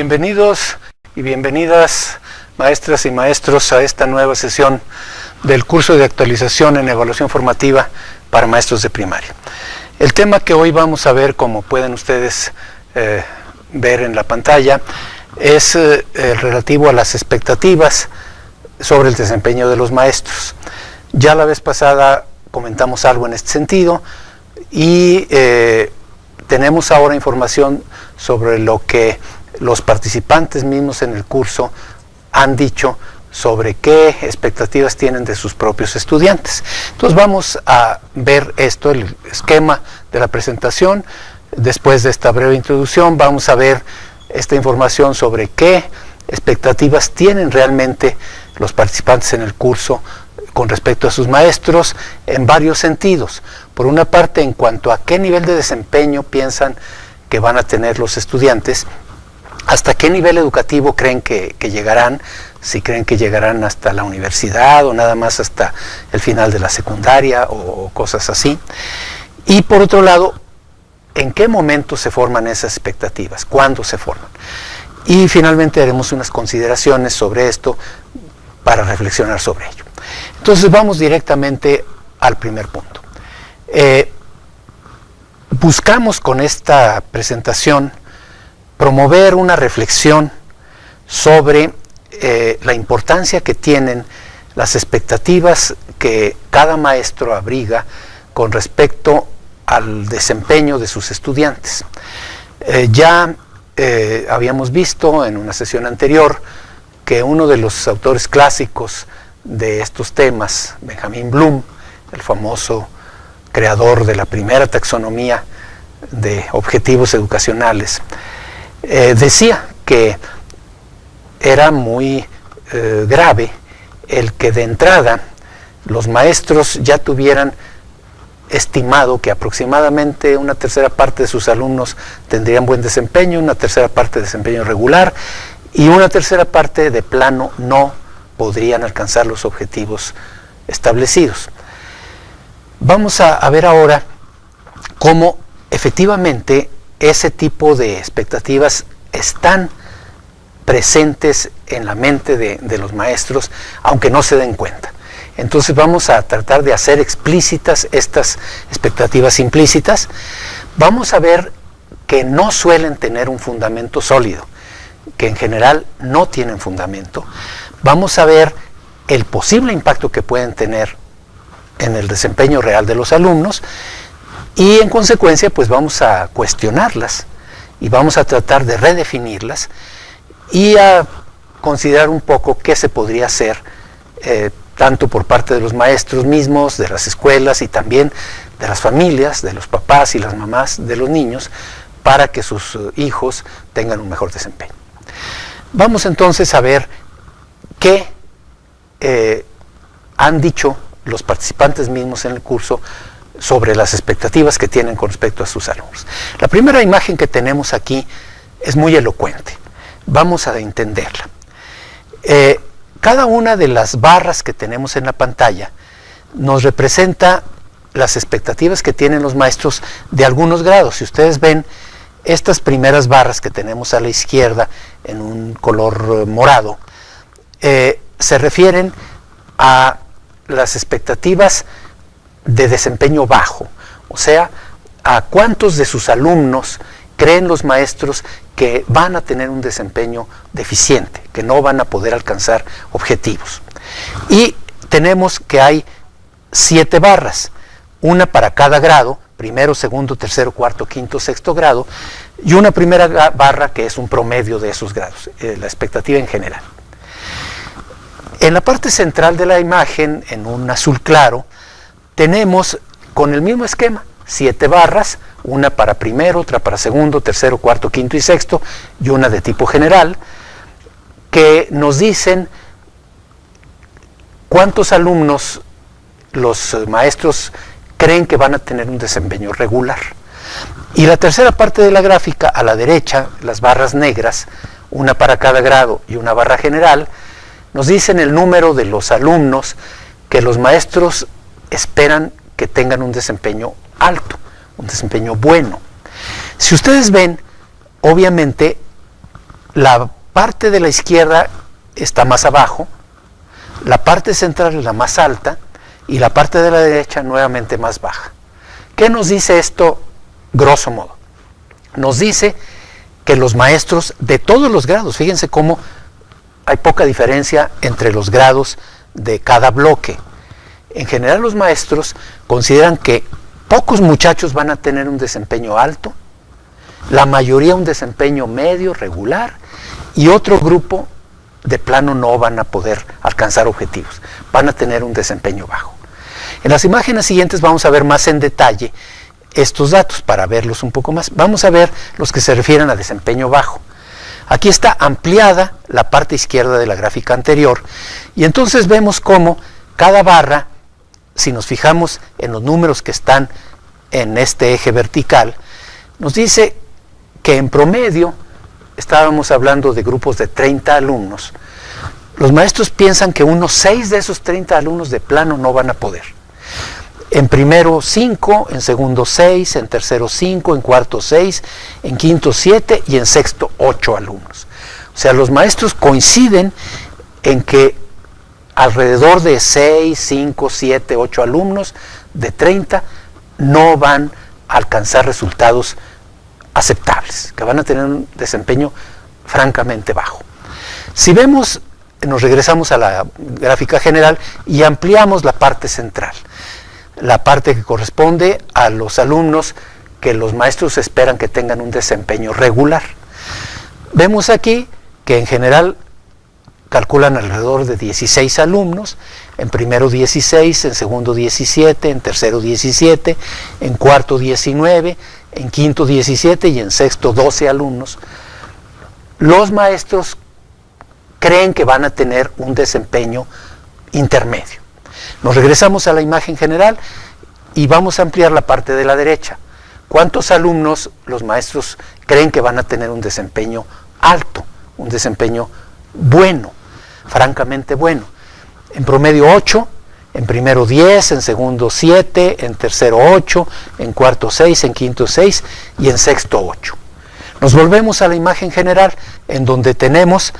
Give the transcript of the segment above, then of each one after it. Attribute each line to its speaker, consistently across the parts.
Speaker 1: Bienvenidos y bienvenidas, maestras y maestros, a esta nueva sesión del curso de actualización en evaluación formativa para maestros de primaria. El tema que hoy vamos a ver, como pueden ustedes ver en la pantalla, es relativo a las expectativas sobre el desempeño de los maestros. Ya la vez pasada comentamos algo en este sentido y tenemos ahora información sobre lo que los participantes mismos en el curso han dicho sobre qué expectativas tienen de sus propios estudiantes. Entonces vamos a ver esto, el esquema de la presentación. Después de esta breve introducción vamos a ver esta información sobre qué expectativas tienen realmente los participantes en el curso con respecto a sus maestros en varios sentidos. Por una parte, en cuanto a qué nivel de desempeño piensan que van a tener los estudiantes, hasta qué nivel educativo creen que llegarán, si creen que llegarán hasta la universidad o nada más hasta el final de la secundaria o cosas así. Y por otro lado, ¿en qué momento se forman esas expectativas? ¿Cuándo se forman? Y finalmente haremos unas consideraciones sobre esto para reflexionar sobre ello. Entonces vamos directamente al primer punto. Buscamos con esta presentación promover una reflexión sobre la importancia que tienen las expectativas que cada maestro abriga con respecto al desempeño de sus estudiantes. Ya habíamos visto en una sesión anterior que uno de los autores clásicos de estos temas, Benjamin Bloom, el famoso creador de la primera taxonomía de objetivos educacionales, decía que era muy grave el que de entrada los maestros ya tuvieran estimado que aproximadamente una tercera parte de sus alumnos tendrían buen desempeño, una tercera parte de desempeño regular y una tercera parte de plano no podrían alcanzar los objetivos establecidos. Vamos a ver ahora cómo efectivamente ese tipo de expectativas están presentes en la mente de los maestros, aunque no se den cuenta. Entonces vamos a tratar de hacer explícitas estas expectativas implícitas. Vamos a ver que no suelen tener un fundamento sólido, que en general no tienen fundamento. Vamos a ver el posible impacto que pueden tener en el desempeño real de los alumnos y en consecuencia pues vamos a cuestionarlas y vamos a tratar de redefinirlas y a considerar un poco qué se podría hacer tanto por parte de los maestros mismos, de las escuelas y también de las familias, de los papás y las mamás de los niños, para que sus hijos tengan un mejor desempeño. Vamos entonces a ver qué han dicho los participantes mismos en el curso sobre las expectativas que tienen con respecto a sus alumnos. La primera imagen que tenemos aquí es muy elocuente. Vamos a entenderla. Cada una de las barras que tenemos en la pantalla nos representa las expectativas que tienen los maestros de algunos grados. Si ustedes ven estas primeras barras que tenemos a la izquierda en un color morado, se refieren a las expectativas de desempeño bajo, o sea, a cuántos de sus alumnos creen los maestros que van a tener un desempeño deficiente, que no van a poder alcanzar objetivos. Y tenemos que hay 7 barras, una para cada grado, primero, segundo, tercero, cuarto, quinto, sexto grado, y una primera barra que es un promedio de esos grados, la expectativa en general. En la parte central de la imagen, en un azul claro, tenemos con el mismo esquema 7 barras, una para primero, otra para segundo, tercero, cuarto, quinto y sexto, y una de tipo general, que nos dicen cuántos alumnos los maestros creen que van a tener un desempeño regular. Y la tercera parte de la gráfica, a la derecha, las barras negras, una para cada grado y una barra general, nos dicen el número de los alumnos que los maestros esperan que tengan un desempeño alto, un desempeño bueno. Si ustedes ven, obviamente la parte de la izquierda está más abajo, la parte central es la más alta y la parte de la derecha nuevamente más baja. ¿Qué nos dice esto grosso modo? Nos dice que los maestros de todos los grados, fíjense cómo hay poca diferencia entre los grados de cada bloque. En general los maestros consideran que pocos muchachos van a tener un desempeño alto, la mayoría un desempeño medio, regular, y otro grupo de plano no van a poder alcanzar objetivos, van a tener un desempeño bajo. En las imágenes siguientes vamos a ver más en detalle estos datos para verlos un poco más. Vamos a ver los que se refieren a desempeño bajo. Aquí está ampliada la parte izquierda de la gráfica anterior y entonces vemos cómo cada barra, si nos fijamos en los números que están en este eje vertical, nos dice que en promedio, estábamos hablando de grupos de 30 alumnos, los maestros piensan que unos 6 de esos 30 alumnos de plano no van a poder. En primero 5, en segundo 6, en tercero 5, en cuarto 6, en quinto 7 y en sexto 8 alumnos. O sea, los maestros coinciden en que alrededor de 6, 5, 7, 8 alumnos de 30 no van a alcanzar resultados aceptables, que van a tener un desempeño francamente bajo. Si vemos, nos regresamos a la gráfica general y ampliamos la parte central, la parte que corresponde a los alumnos que los maestros esperan que tengan un desempeño regular. Vemos aquí que en general calculan alrededor de 16 alumnos, en primero 16, en segundo 17, en tercero 17, en cuarto 19, en quinto 17 y en sexto 12 alumnos. Los maestros creen que van a tener un desempeño intermedio. Nos regresamos a la imagen general y vamos a ampliar la parte de la derecha. ¿Cuántos alumnos los maestros creen que van a tener un desempeño alto, un desempeño bueno, francamente bueno? En promedio 8, en primero 10, en segundo 7, en tercero 8, en cuarto 6, en quinto 6 y en sexto 8. Nos volvemos a la imagen general en donde tenemos,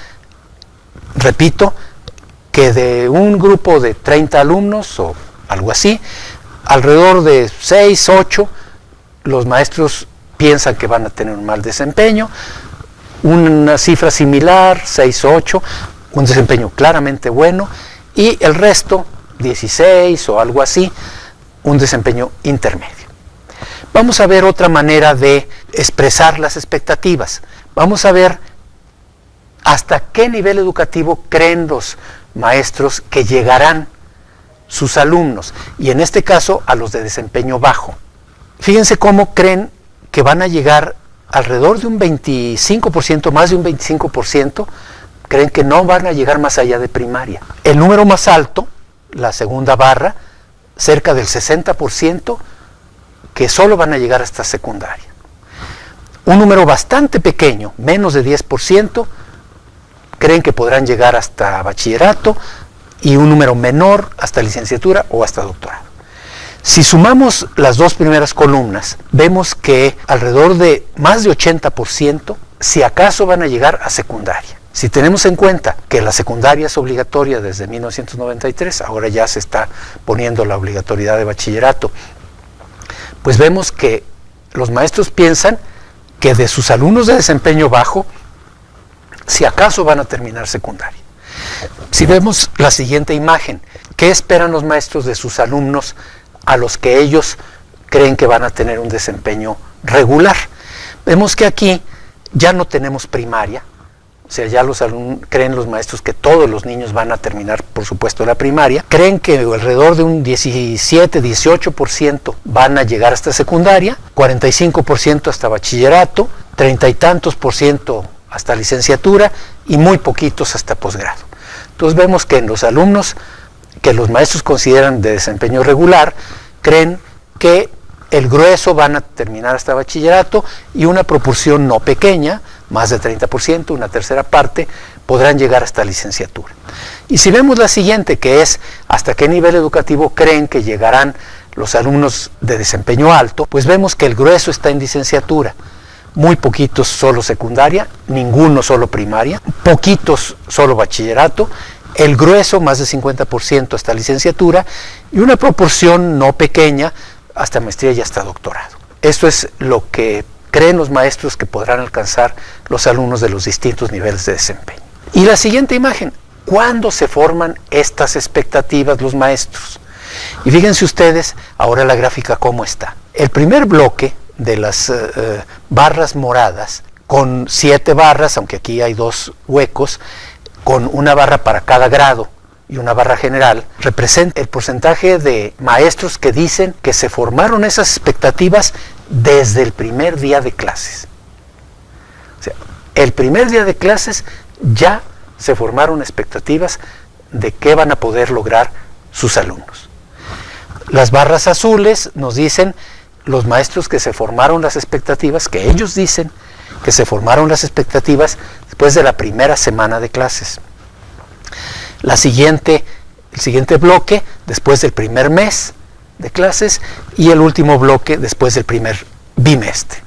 Speaker 1: repito, que de un grupo de 30 alumnos o algo así, alrededor de 6, 8, los maestros piensan que van a tener un mal desempeño, una cifra similar, 6, 8, un desempeño claramente bueno, y el resto, 16 o algo así, un desempeño intermedio. Vamos a ver otra manera de expresar las expectativas. Vamos a ver hasta qué nivel educativo creen los maestros que llegarán sus alumnos, y en este caso a los de desempeño bajo. Fíjense cómo creen que van a llegar alrededor de un 25%, más de un 25%, creen que no van a llegar más allá de primaria. El número más alto, la segunda barra, cerca del 60%, que solo van a llegar hasta secundaria. Un número bastante pequeño, menos de 10%, creen que podrán llegar hasta bachillerato, y un número menor hasta licenciatura o hasta doctorado. Si sumamos las dos primeras columnas, vemos que alrededor de más de 80%, si acaso, van a llegar a secundaria. Si tenemos en cuenta que la secundaria es obligatoria desde 1993, ahora ya se está poniendo la obligatoriedad de bachillerato, pues vemos que los maestros piensan que de sus alumnos de desempeño bajo, si acaso van a terminar secundaria. Si vemos la siguiente imagen, ¿qué esperan los maestros de sus alumnos a los que ellos creen que van a tener un desempeño regular? Vemos que aquí ya no tenemos primaria, o sea, ya creen los maestros que todos los niños van a terminar, por supuesto, la primaria. Creen que alrededor de un 17, 18% van a llegar hasta secundaria, 45% hasta bachillerato, 30 y tantos % hasta licenciatura y muy poquitos hasta posgrado. Entonces vemos que en los alumnos que los maestros consideran de desempeño regular, creen que el grueso van a terminar hasta bachillerato y una proporción no pequeña, más del 30%, una tercera parte, podrán llegar hasta licenciatura. Y si vemos la siguiente, que es hasta qué nivel educativo creen que llegarán los alumnos de desempeño alto, pues vemos que el grueso está en licenciatura. muy poquitos solo secundaria, ninguno solo primaria, poquitos solo bachillerato, el grueso más de 50% hasta licenciatura y una proporción no pequeña hasta maestría y hasta doctorado. Esto es lo que creen los maestros que podrán alcanzar los alumnos de los distintos niveles de desempeño. Y la siguiente imagen, ¿cuándo se forman estas expectativas los maestros? Y fíjense ustedes ahora la gráfica cómo está. El primer bloque de las barras moradas, con 7 barras, aunque aquí hay 2 huecos, con una barra para cada grado y una barra general, representa el porcentaje de maestros que dicen que se formaron esas expectativas desde el primer día de clases. O sea, el primer día de clases ya se formaron expectativas de qué van a poder lograr sus alumnos. Las barras azules nos dicen los maestros que se formaron las expectativas, que ellos dicen que se formaron las expectativas después de la primera semana de clases. El siguiente bloque después del primer mes de clases y el último bloque después del primer bimestre.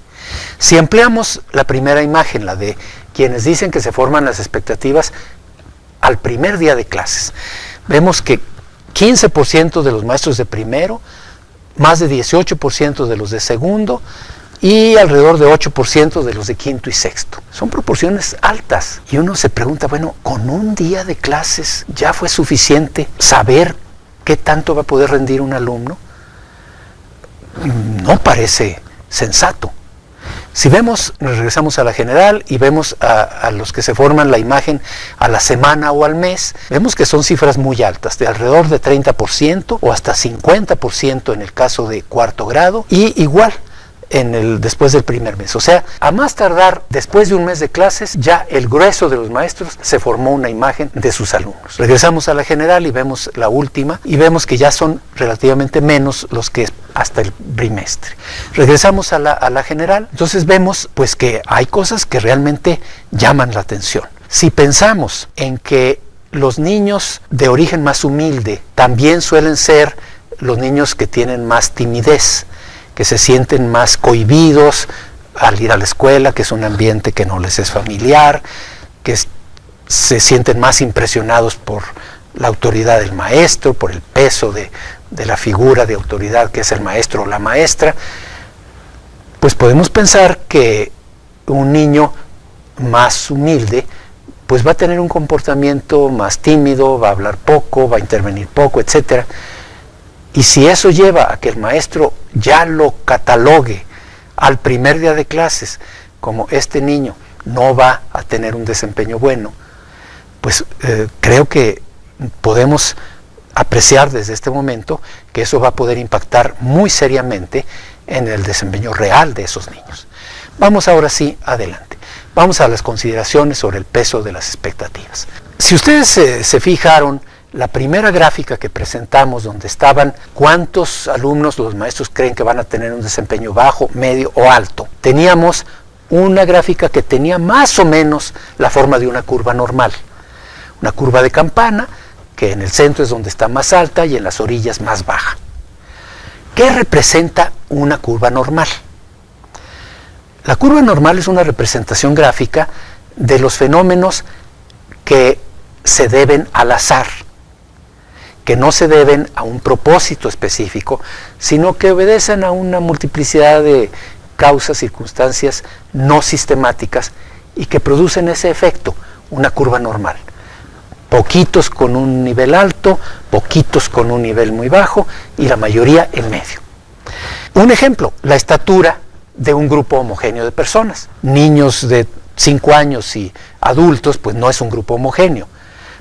Speaker 1: Si empleamos la primera imagen, la de quienes dicen que se forman las expectativas al primer día de clases, vemos que 15% de los maestros de primero, más de 18% de los de segundo y alrededor de 8% de los de quinto y sexto. Son proporciones altas y uno se pregunta, bueno, ¿con un día de clases ya fue suficiente saber qué tanto va a poder rendir un alumno? No parece sensato. Si vemos, nos regresamos a la general y vemos a los que se forman la imagen a la semana o al mes, vemos que son cifras muy altas, de alrededor de 30% o hasta 50% en el caso de cuarto grado, y igual después del primer mes. O sea, a más tardar después de un mes de clases, ya el grueso de los maestros se formó una imagen de sus alumnos. Regresamos a la general y vemos la última y vemos que ya son relativamente menos los que hasta el bimestre. Regresamos a la general, entonces vemos pues que hay cosas que realmente llaman la atención. Si pensamos en que los niños de origen más humilde también suelen ser los niños que tienen más timidez, que se sienten más cohibidos al ir a la escuela, que es un ambiente que no les es familiar, que se sienten más impresionados por la autoridad del maestro, por el peso de la figura de autoridad que es el maestro o la maestra, pues podemos pensar que un niño más humilde pues va a tener un comportamiento más tímido, va a hablar poco, va a intervenir poco, etcétera. Y si eso lleva a que el maestro ya lo catalogue al primer día de clases como este niño no va a tener un desempeño bueno, pues creo que podemos apreciar desde este momento que eso va a poder impactar muy seriamente en el desempeño real de esos niños. Vamos ahora sí adelante. Vamos a las consideraciones sobre el peso de las expectativas. Si ustedes se fijaron, la primera gráfica que presentamos, donde estaban cuántos alumnos los maestros creen que van a tener un desempeño bajo, medio o alto, teníamos una gráfica que tenía más o menos la forma de una curva normal. Una curva de campana, que en el centro es donde está más alta y en las orillas más baja. ¿Qué representa una curva normal? La curva normal es una representación gráfica de los fenómenos que se deben al azar, que no se deben a un propósito específico, sino que obedecen a una multiplicidad de causas, circunstancias no sistemáticas y que producen ese efecto, una curva normal. Poquitos con un nivel alto, poquitos con un nivel muy bajo y la mayoría en medio. Un ejemplo, la estatura de un grupo homogéneo de personas. Niños de 5 años y adultos, pues no es un grupo homogéneo.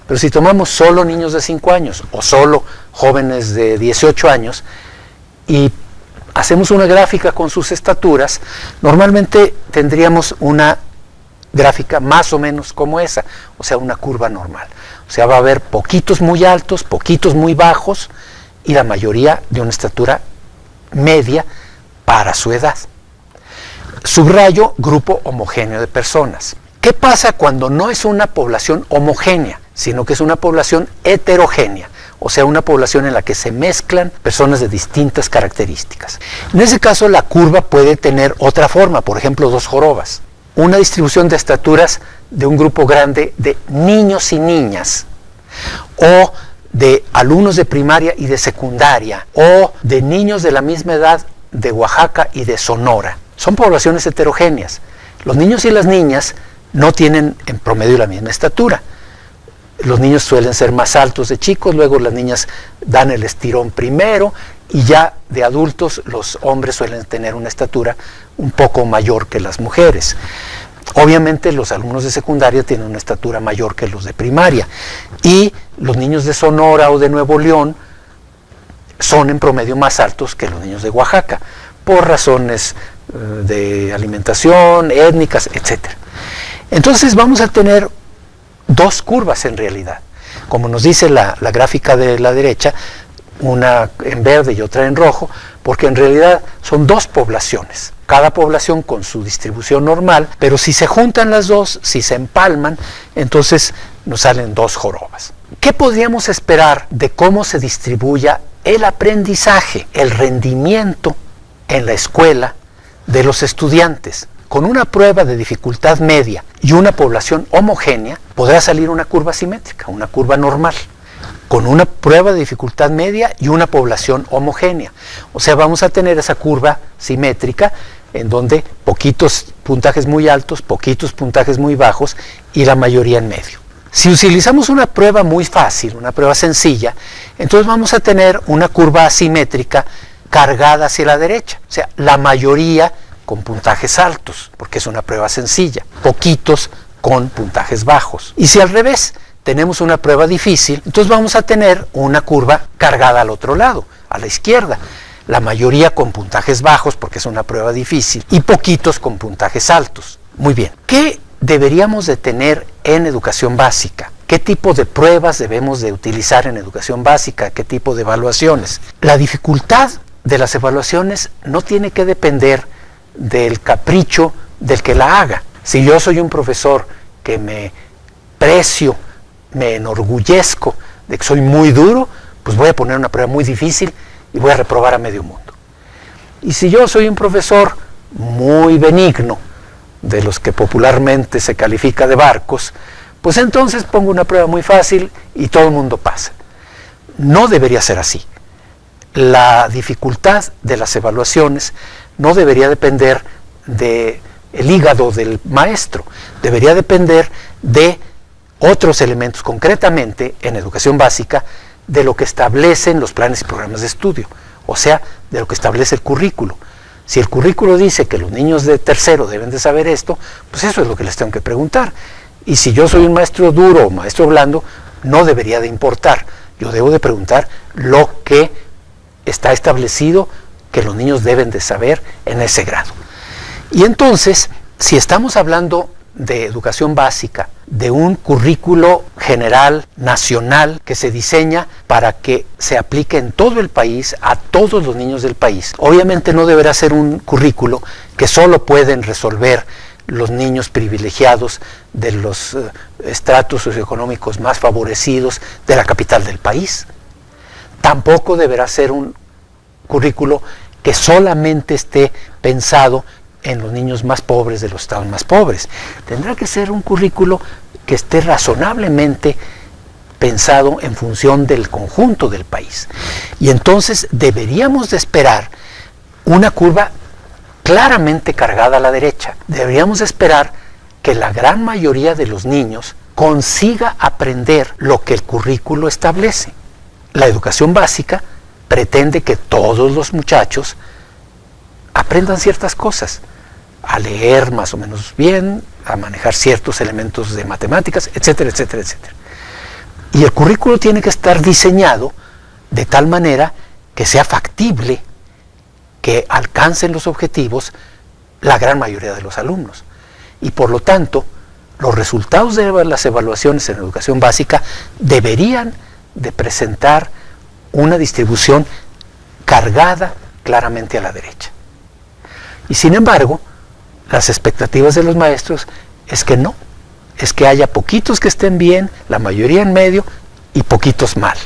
Speaker 1: Pero si tomamos solo niños de 5 años o solo jóvenes de 18 años y hacemos una gráfica con sus estaturas, normalmente tendríamos una gráfica más o menos como esa, o sea, una curva normal. O sea, va a haber poquitos muy altos, poquitos muy bajos y la mayoría de una estatura media para su edad. Subrayo grupo homogéneo de personas. ¿Qué pasa cuando no es una población homogénea, sino que es una población heterogénea o sea, una población en la que se mezclan personas de distintas características. En ese caso, la curva puede tener otra forma, por ejemplo, dos jorobas. Una distribución de estaturas de un grupo grande de niños y niñas, o de alumnos de primaria y de secundaria, o de niños de la misma edad de Oaxaca y de Sonora. Son poblaciones heterogéneas. Los niños y las niñas no tienen en promedio la misma estatura. Los niños suelen ser más altos de chicos, luego las niñas dan el estirón primero, y ya de adultos los hombres suelen tener una estatura un poco mayor que las mujeres. Obviamente los alumnos de secundaria tienen una estatura mayor que los de primaria, y los niños de Sonora o de Nuevo León son en promedio más altos que los niños de Oaxaca, por razones de alimentación, étnicas, etc. Entonces vamos a tener dos curvas en realidad, como nos dice la gráfica de la derecha, una en verde y otra en rojo, porque en realidad son dos poblaciones, cada población con su distribución normal, pero si se juntan las dos, si se empalman, entonces nos salen dos jorobas. ¿Qué podríamos esperar de cómo se distribuya el aprendizaje, el rendimiento en la escuela de los estudiantes? Con una prueba de dificultad media y una población homogénea, podrá salir una curva simétrica, una curva normal, con una prueba de dificultad media y una población homogénea. O sea, vamos a tener esa curva simétrica en donde poquitos puntajes muy altos, poquitos puntajes muy bajos y la mayoría en medio. Si utilizamos una prueba muy fácil, una prueba sencilla, entonces vamos a tener una curva asimétrica cargada hacia la derecha. O sea, la mayoría con puntajes altos, porque es una prueba sencilla, poquitos con puntajes bajos. Y si al revés tenemos una prueba difícil, entonces vamos a tener una curva cargada al otro lado, a la izquierda. La mayoría con puntajes bajos, porque es una prueba difícil, y poquitos con puntajes altos. Muy bien, ¿qué deberíamos de tener en educación básica? ¿Qué tipo de pruebas debemos de utilizar en educación básica? ¿Qué tipo de evaluaciones? La dificultad de las evaluaciones no tiene que depender del capricho del que la haga. Si yo soy un profesor que me precio, me enorgullezco de que soy muy duro, pues voy a poner una prueba muy difícil y voy a reprobar a medio mundo. Y si yo soy un profesor muy benigno, de los que popularmente se califica de barcos, pues entonces pongo una prueba muy fácil y todo el mundo pasa. No debería ser así. La dificultad de las evaluaciones no debería depender del hígado del maestro, debería depender de otros elementos, concretamente en educación básica, de lo que establecen los planes y programas de estudio, o sea, de lo que establece el currículo. Si el currículo dice que los niños de tercero deben de saber esto, pues eso es lo que les tengo que preguntar. Y si yo soy un maestro duro o maestro blando, no debería de importar. Yo debo de preguntar lo que está establecido que los niños deben de saber en ese grado. Y entonces, si estamos hablando de educación básica, de un currículo general, nacional, que se diseña para que se aplique en todo el país, a todos los niños del país, obviamente no deberá ser un currículo que solo pueden resolver los niños privilegiados de los estratos socioeconómicos más favorecidos de la capital del país. Tampoco deberá ser un currículo que solamente esté pensado en los niños más pobres de los estados más pobres. Tendrá que ser un currículo que esté razonablemente pensado en función del conjunto del país. Y entonces deberíamos de esperar una curva claramente cargada a la derecha. Deberíamos de esperar que la gran mayoría de los niños consiga aprender lo que el currículo establece. La educación básica pretende que todos los muchachos aprendan ciertas cosas, a leer más o menos bien, a manejar ciertos elementos de matemáticas, etcétera, etcétera, etcétera. Y el currículo tiene que estar diseñado de tal manera que sea factible, que alcancen los objetivos la gran mayoría de los alumnos. Y por lo tanto, los resultados de las evaluaciones en educación básica deberían de presentar una distribución cargada claramente a la derecha. Y sin embargo, las expectativas de los maestros es que no, es que haya poquitos que estén bien, la mayoría en medio y poquitos mal.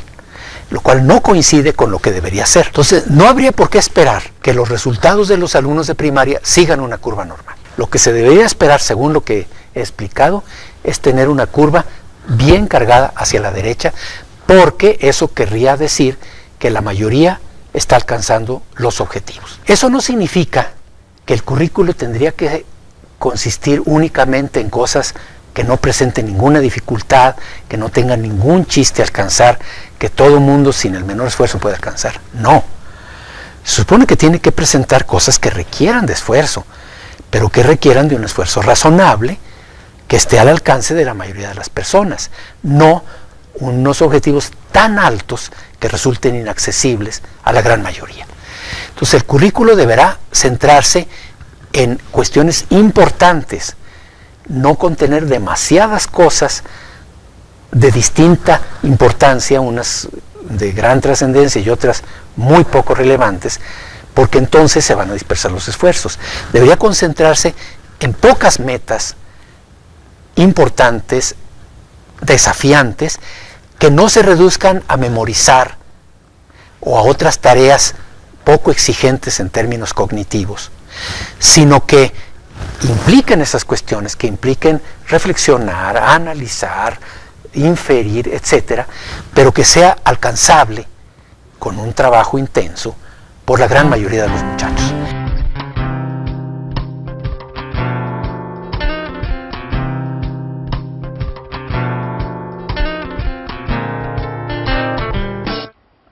Speaker 1: lo cual no coincide con lo que debería ser. Entonces, no habría por qué esperar que los resultados de los alumnos de primaria sigan una curva normal. Lo que se debería esperar, según lo que he explicado, es tener una curva bien cargada hacia la derecha, porque eso querría decir que la mayoría está alcanzando los objetivos. Eso no significa que el currículo tendría que consistir únicamente en cosas que no presenten ninguna dificultad, que no tengan ningún chiste alcanzar, que todo mundo sin el menor esfuerzo puede alcanzar. No. Se supone que tiene que presentar cosas que requieran de esfuerzo, pero que requieran de un esfuerzo razonable, que esté al alcance de la mayoría de las personas, no unos objetivos tan altos que resulten inaccesibles a la gran mayoría. Entonces el currículo deberá centrarse en cuestiones importantes, no contener demasiadas cosas de distinta importancia, unas de gran trascendencia y otras muy poco relevantes, porque entonces se van a dispersar los esfuerzos. Debería concentrarse en pocas metas importantes, desafiantes, que no se reduzcan a memorizar o a otras tareas poco exigentes en términos cognitivos, sino que impliquen esas cuestiones, que impliquen reflexionar, analizar, inferir, etcétera, pero que sea alcanzable con un trabajo intenso por la gran mayoría de los muchachos.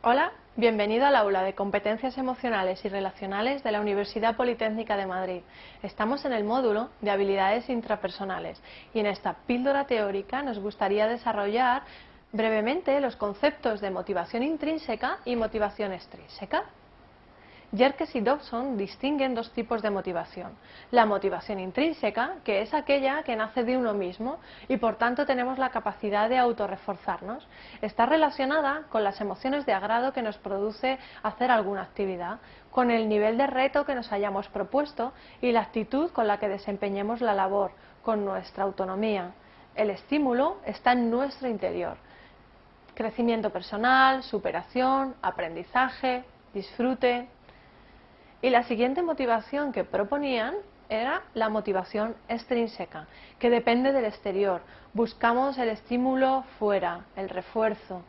Speaker 2: Hola, bienvenido al aula de Competencias Emocionales y Relacionales de la Universidad Politécnica de Madrid. Estamos en el módulo de Habilidades Intrapersonales y en esta píldora teórica nos gustaría desarrollar brevemente los conceptos de motivación intrínseca y motivación extrínseca. Yerkes y Dobson distinguen dos tipos de motivación. La motivación intrínseca, que es aquella que nace de uno mismo y por tanto tenemos la capacidad de autorreforzarnos, está relacionada con las emociones de agrado que nos produce hacer alguna actividad, con el nivel de reto que nos hayamos propuesto y la actitud con la que desempeñemos la labor, con nuestra autonomía. El estímulo está en nuestro interior. Crecimiento personal, superación, aprendizaje, disfrute. Y la siguiente motivación que proponían era la motivación extrínseca, que depende del exterior. Buscamos el estímulo fuera, el refuerzo,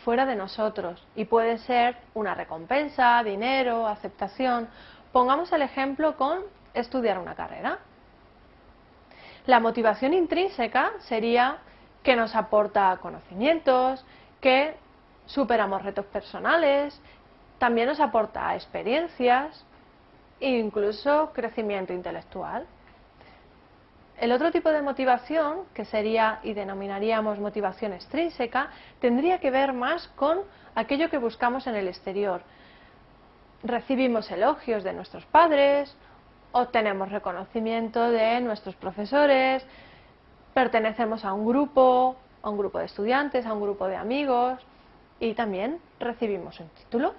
Speaker 2: fuera de nosotros. Y puede ser una recompensa, dinero, aceptación. Pongamos el ejemplo con estudiar una carrera. La motivación intrínseca sería que nos aporta conocimientos, que superamos retos personales, también nos aporta experiencias, incluso crecimiento intelectual. El otro tipo de motivación, que sería y denominaríamos motivación extrínseca, tendría que ver más con aquello que buscamos en el exterior. Recibimos elogios de nuestros padres, obtenemos reconocimiento de nuestros profesores, pertenecemos a un grupo de estudiantes, a un grupo de amigos y también recibimos un título.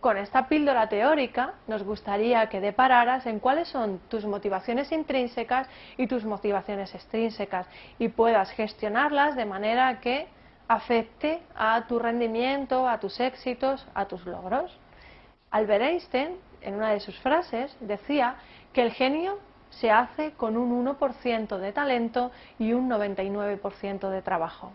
Speaker 2: Con esta píldora teórica nos gustaría que depararas en cuáles son tus motivaciones intrínsecas y tus motivaciones extrínsecas y puedas gestionarlas de manera que afecte a tu rendimiento, a tus éxitos, a tus logros. Albert Einstein, en una de sus frases, decía que el genio se hace con un 1% de talento y un 99% de trabajo.